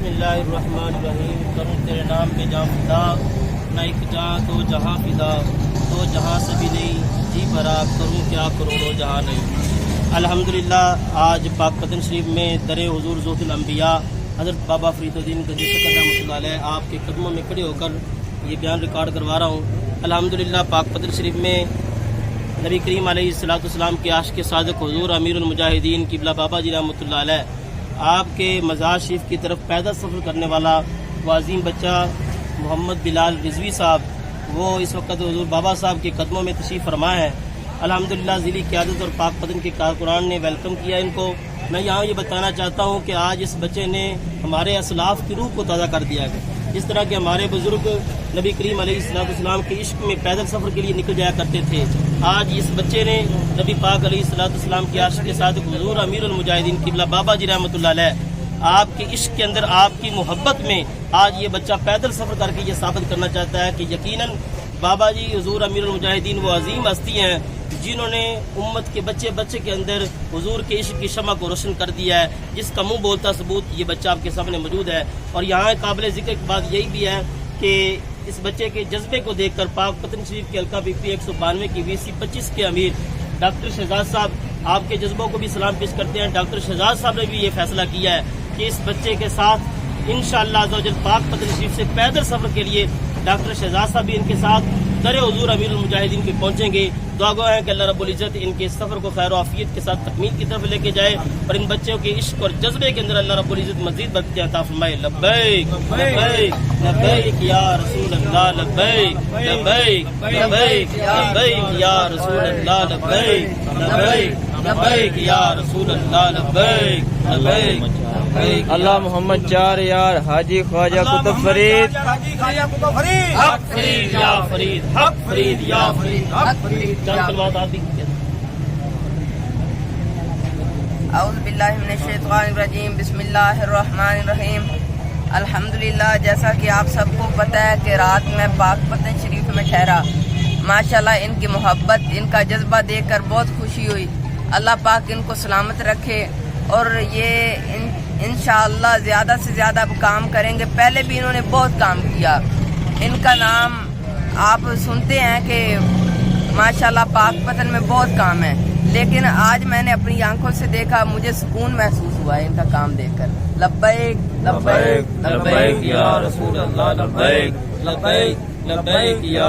بسم اللہ الرحمن الرحیم۔ کروں تیرے نام پہ جاں فدا، نہ ایک جہاں دو جہاں فدا، دو جہاں سے بھی نہیں جی بھرا، کروں کیا کروڑوں جہاں نہیں۔ الحمدللہ آج پاک پتن شریف میں در حضور ذوت الانبیاء حضرت بابا فرید الدین قدسی سکر رحمۃ اللہ علیہ آپ کے قدموں میں کھڑے ہو کر یہ بیان ریکارڈ کروا رہا ہوں۔ الحمدللہ پاک پتن شریف میں نبی کریم علیہ السلام کے عاشق صادق حضور امیر المجاہدین قبلہ بابا جی رحمۃ اللہ علیہ آپ کے مزار شریف کی طرف پیدل سفر کرنے والا وہ عظیم بچہ محمد بلال رضوی صاحب، وہ اس وقت حضور بابا صاحب کے قدموں میں تشریف فرما ہے۔ الحمدللہ ذیلی قیادت اور پاک پتن کے کارکنان نے ویلکم کیا ان کو۔ میں یہاں یہ بتانا چاہتا ہوں کہ آج اس بچے نے ہمارے اسلاف کی روح کو تازہ کر دیا ہے۔ جس طرح کہ ہمارے بزرگ نبی کریم علیہ السلام کے عشق میں پیدل سفر کے لیے نکل جایا کرتے تھے، آج اس بچے نے نبی پاک علیہ السلام کے عاشق صادق حضور امیر المجاہدین قبلہ بابا جی رحمۃ اللہ علیہ آپ کے عشق کے اندر، آپ کی محبت میں آج یہ بچہ پیدل سفر کر کے یہ ثابت کرنا چاہتا ہے کہ یقیناً بابا جی حضور امیر المجاہدین وہ عظیم ہستی ہیں جنہوں نے امت کے بچے بچے کے اندر حضور کے عشق کی شمع کو روشن کر دیا ہے، جس کا منہ بولتا ثبوت یہ بچہ آپ کے سامنے موجود ہے۔ اور یہاں قابل ذکر کی بات یہی بھی ہے کہ اس بچے کے جذبے کو دیکھ کر پاک پتن شریف کے حلقہ پی پی 192 کی VC 25 کے امیر ڈاکٹر شہزاد صاحب آپ کے جذبوں کو بھی سلام پیش کرتے ہیں۔ ڈاکٹر شہزاد صاحب نے بھی یہ فیصلہ کیا ہے کہ اس بچے کے ساتھ انشاءاللہ عزوجل پاک پتن شریف سے پیدل سفر کے لیے ڈاکٹر شہزاد صاحب بھی ان کے ساتھ در حضور امیر المجاہدین پہ پہنچیں گے۔ دعا گو ہے کہ اللہ رب العزت ان کے سفر کو خیر و عافیت کے ساتھ تکمیل کی طرف لے کے جائے اور ان بچوں کے عشق اور جذبے کے اندر اللہ رب العزت مزید برکتیں عطا فرمائے۔ لبیک لبیک لبیک یا رسول اللہ، لبیک لبیک لبیک لبیک یا رسول اللہ، لبیک لبیک لبیک یا رسول اللہ، لبیک لبیک۔ اللہ محمد چار یار حاجی خواجہ قطب فرید، حق فرید یا فرید، حق فرید یا فرید، حق فرید۔ اعوذ باللہ من الشیطان الرجیم، بسم اللہ الرحمن الرحیم۔ الحمدللہ جیسا کہ آپ سب کو پتہ ہے کہ رات میں پاک پتن شریف میں ٹھہرا، ماشاءاللہ ان کی محبت، ان کا جذبہ دیکھ کر بہت خوشی ہوئی۔ اللہ پاک ان کو سلامت رکھے اور یہ انشاءاللہ زیادہ سے زیادہ کام کریں گے۔ پہلے بھی انہوں نے بہت کام کیا، ان کا نام آپ سنتے ہیں کہ ماشاءاللہ پاک پتن میں بہت کام ہے، لیکن آج میں نے اپنی آنکھوں سے دیکھا، مجھے سکون محسوس ہوا ہے ان کا کام دیکھ کر۔ لبیک لبیک لبیک یا رسول اللہ، لبیک لبیک لبیک یا